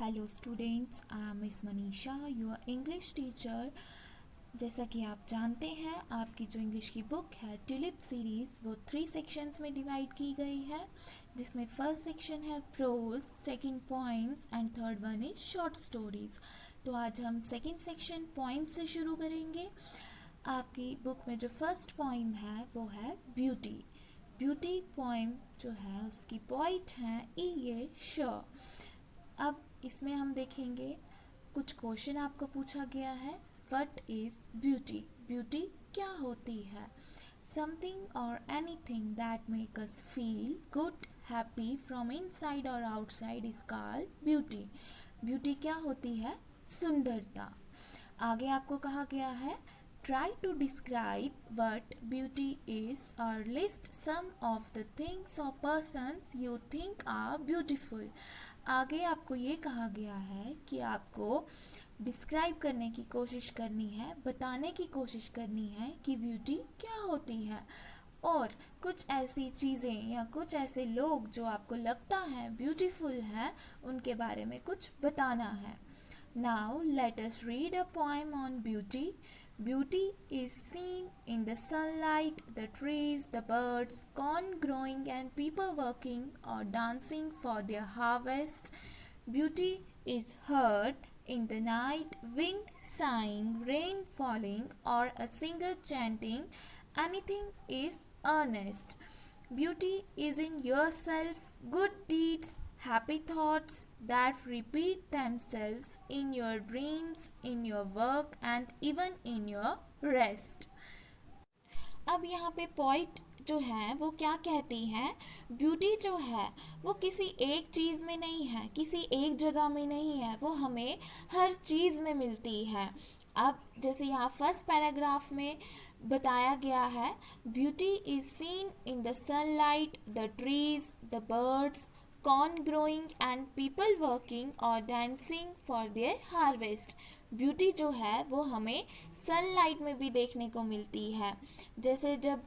Hello students, I am miss Manisha, your English teacher. जैसा कि आप जानते हैं, आपकी जो इंग्लिश की बुक है ट्यूलिप सीरीज़, वो 3 सेक्शंस में डिवाइड की गई है, जिसमें फर्स्ट सेक्शन है prose, second poems and third one is short stories. तो आज हम सेकंड सेक्शन पॉइंट से शुरू करेंगे। आपकी बुक में जो फर्स्ट पॉइम है वो है ब्यूटी। ब्यूटी पॉइम जो है उसकी पोइट हैं E.A. शॉ। अब इसमें हम देखेंगे कुछ क्वेश्चन आपको पूछा गया है। What is beauty? ब्यूटी क्या होती है? समथिंग और anything that make us feel good, happy from inside और outside is called beauty. Beauty क्या होती है? सुंदरता। आगे आपको कहा गया है try to describe what beauty is or list some of the things or persons you think are beautiful। आगे आपको ये कहा गया है कि आपको डिस्क्राइब करने की कोशिश करनी है, बताने की कोशिश करनी है कि ब्यूटी क्या होती है, और कुछ ऐसी चीज़ें या कुछ ऐसे लोग जो आपको लगता है ब्यूटीफुल हैं, उनके बारे में कुछ बताना है। Now let us read a poem on beauty. Beauty is seen in the sunlight, the trees, the birds, corn growing and people working or dancing for their harvest. Beauty is heard in the night, wind sighing, rain falling, or a singer chanting. Anything is earnest. Beauty is in yourself, good deeds, happy thoughts that repeat themselves in your dreams, in your work and even in your rest। अब यहाँ पे point जो है वो क्या कहती है? Beauty जो है वो किसी एक चीज़ में नहीं है, किसी एक जगह में नहीं है, वो हमें हर चीज़ में मिलती है। अब जैसे यहाँ फर्स्ट पैराग्राफ में बताया गया है, beauty is seen in the sunlight, the trees, the birds, corn growing and people working or dancing for their harvest। Beauty जो है वो हमें सनलाइट में भी देखने को मिलती है। जैसे जब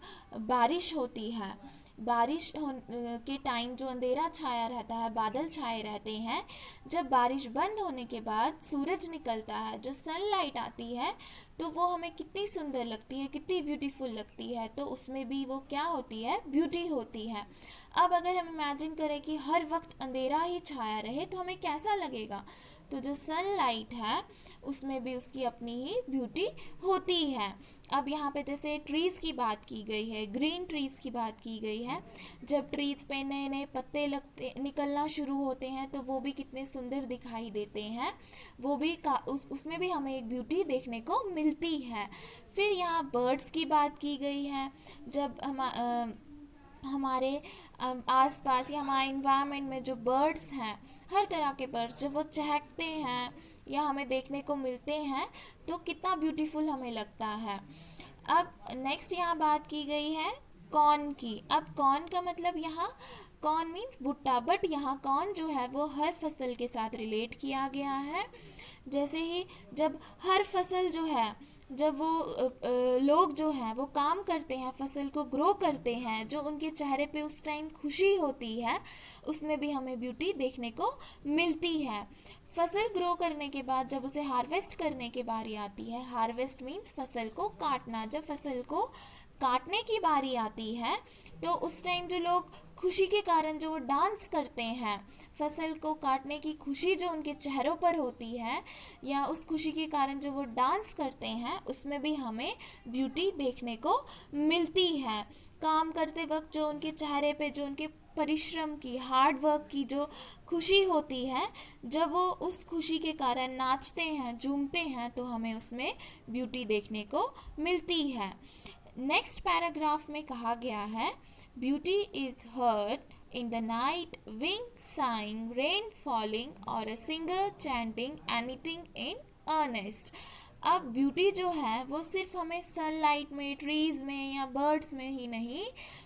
बारिश होती है, बारिश के टाइम जो अंधेरा छाया रहता है, बादल छाए रहते हैं, जब बारिश बंद होने के बाद सूरज निकलता है, जो सनलाइट आती है, तो वो हमें कितनी सुंदर लगती है, कितनी ब्यूटीफुल लगती है। तो उसमें भी वो क्या होती है? ब्यूटी होती है। अब अगर हम इमेजिन करें कि हर वक्त अंधेरा ही छाया रहे तो हमें कैसा लगेगा? तो जो सनलाइट है उसमें भी उसकी अपनी ही ब्यूटी होती है। अब यहाँ पे जैसे ट्रीज़ की बात की गई है, ग्रीन ट्रीज़ की बात की गई है, जब ट्रीज़ पे नए नए पत्ते लगते निकलना शुरू होते हैं तो वो भी कितने सुंदर दिखाई देते हैं। वो भी उसमें भी हमें एक ब्यूटी देखने को मिलती है। फिर यहाँ बर्ड्स की बात की गई है। जब हमारे आसपास या हमारे इन्वायरमेंट में जो बर्ड्स हैं, हर तरह के बर्ड्स जब वो चहकते हैं या हमें देखने को मिलते हैं तो कितना ब्यूटीफुल हमें लगता है। अब नेक्स्ट यहाँ बात की गई है कॉर्न की। अब कॉर्न का मतलब यहाँ कॉर्न मीन्स भुट्टा, बट यहाँ कॉर्न जो है वो हर फसल के साथ रिलेट किया गया है। जैसे ही जब हर फसल जो है, जब वो लोग जो हैं वो काम करते हैं, फसल को ग्रो करते हैं, जो उनके चेहरे पे उस टाइम खुशी होती है, उसमें भी हमें ब्यूटी देखने को मिलती है। फसल ग्रो करने के बाद जब उसे हार्वेस्ट करने की बारी आती है, हार्वेस्ट मीन्स फसल को काटना, जब फसल को काटने की बारी आती है तो उस टाइम जो लोग खुशी के कारण जो वो डांस करते हैं, फसल को काटने की खुशी जो उनके चेहरों पर होती है या उस खुशी के कारण जो वो डांस करते हैं, उसमें भी हमें ब्यूटी देखने को मिलती है। काम करते वक्त जो उनके चेहरे पे जो उनके परिश्रम की, हार्ड वर्क की जो खुशी होती है, जब वो उस खुशी के कारण नाचते हैं, झूमते हैं, तो हमें उसमें ब्यूटी देखने को मिलती है। नेक्स्ट पैराग्राफ में कहा गया है, beauty is heard in the night, wind sighing, rain falling, or a singer chanting anything in earnest। अब ब्यूटी जो है वो सिर्फ हमें सनलाइट में, ट्रीज़ में या बर्ड्स में ही नहीं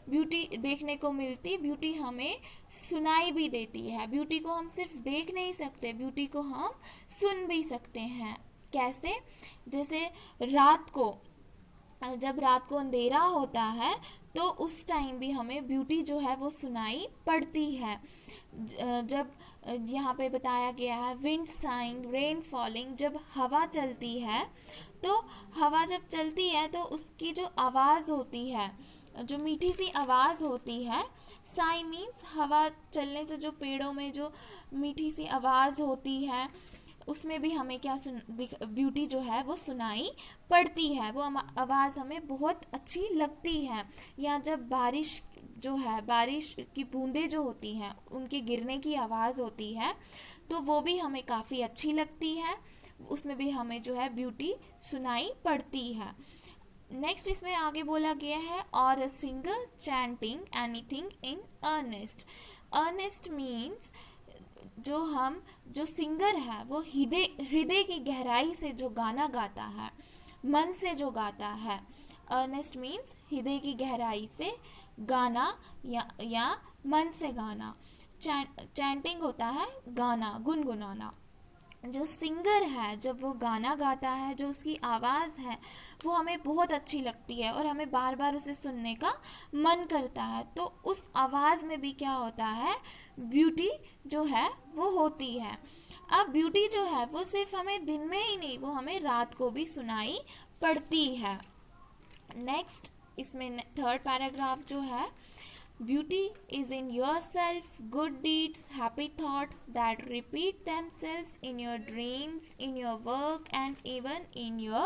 ब्यूटी देखने को मिलती, ब्यूटी हमें सुनाई भी देती है। ब्यूटी को हम सिर्फ देख नहीं सकते, ब्यूटी को हम सुन भी सकते हैं। कैसे? जैसे रात को, जब रात को अंधेरा होता है तो उस टाइम भी हमें ब्यूटी जो है वो सुनाई पड़ती है। जब यहाँ पे बताया गया है विंड साइंग, रेन फॉलिंग। जब हवा चलती है तो हवा जब चलती है तो उसकी जो आवाज़ होती है, जो मीठी सी आवाज़ होती है, साई मीन्स हवा चलने से जो पेड़ों में जो मीठी सी आवाज़ होती है, उसमें भी हमें क्या ब्यूटी जो है वो सुनाई पड़ती है, वो आवाज़ हमें बहुत अच्छी लगती है। या जब बारिश जो है, बारिश की बूंदें जो होती हैं उनके गिरने की आवाज़ होती है, तो वो भी हमें काफ़ी अच्छी लगती है, उसमें भी हमें जो है ब्यूटी सुनाई पड़ती है। नेक्स्ट इसमें आगे बोला गया है और singer chanting anything in earnest. Earnest means जो सिंगर है वो हृदय की गहराई से जो गाना गाता है, मन से जो गाता है। अर्नेस्ट मीन्स हृदय की गहराई से गाना या मन से गाना। चैंटिंग होता है गाना, गुनगुनाना। जो सिंगर है जब वो गाना गाता है, जो उसकी आवाज़ है वो हमें बहुत अच्छी लगती है और हमें बार बार उसे सुनने का मन करता है। तो उस आवाज़ में भी क्या होता है, ब्यूटी जो है वो होती है। अब ब्यूटी जो है वो सिर्फ हमें दिन में ही नहीं, वो हमें रात को भी सुनाई पड़ती है। नेक्स्ट इसमें थर्ड पैराग्राफ जो है, beauty is in yourself, good deeds, happy thoughts that repeat themselves in your dreams, in your work and even in your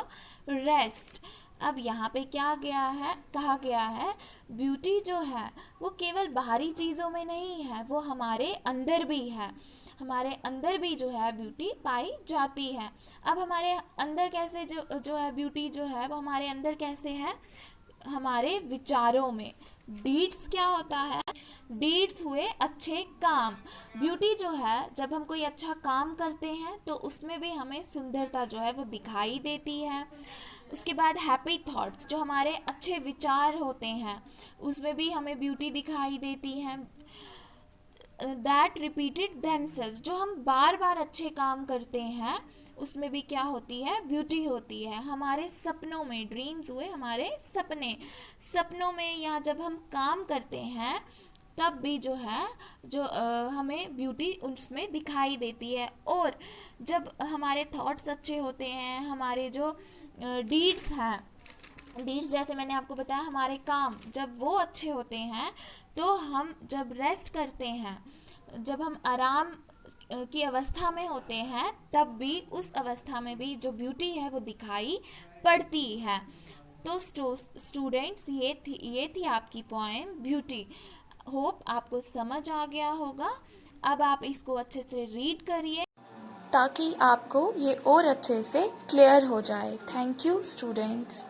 rest. अब यहाँ पे क्या कहा गया है, ब्यूटी जो है वो केवल बाहरी चीज़ों में नहीं है, वो हमारे अंदर भी है। हमारे अंदर भी जो है ब्यूटी पाई जाती है। अब हमारे अंदर कैसे जो है ब्यूटी जो है वो हमारे अंदर कैसे है, हमारे विचारों में। डीड्स क्या होता है, डीड्स हुए अच्छे काम। ब्यूटी जो है जब हम कोई अच्छा काम करते हैं तो उसमें भी हमें सुंदरता जो है वो दिखाई देती है। उसके बाद हैप्पी थॉट्स, जो हमारे अच्छे विचार होते हैं उसमें भी हमें ब्यूटी दिखाई देती है। दैट रिपीटेड देमसेल्व्स, जो हम बार बार अच्छे काम करते हैं उसमें भी क्या होती है, ब्यूटी होती है। हमारे सपनों में, ड्रीम्स हुए हमारे सपनों में या जब हम काम करते हैं तब भी जो है हमें ब्यूटी उसमें दिखाई देती है। और जब हमारे थॉट्स अच्छे होते हैं, हमारे जो डीड्स हैं, डीड्स जैसे मैंने आपको बताया, हमारे काम जब वो अच्छे होते हैं तो हम जब रेस्ट करते हैं, जब हम आराम की अवस्था में होते हैं, तब भी उस अवस्था में भी जो ब्यूटी है वो दिखाई पड़ती है। तो स्टूडेंट्स ये थी आपकी पोएम ब्यूटी। होप आपको समझ आ गया होगा। अब आप इसको अच्छे से रीड करिए ताकि आपको ये और अच्छे से क्लियर हो जाए। Thank you students.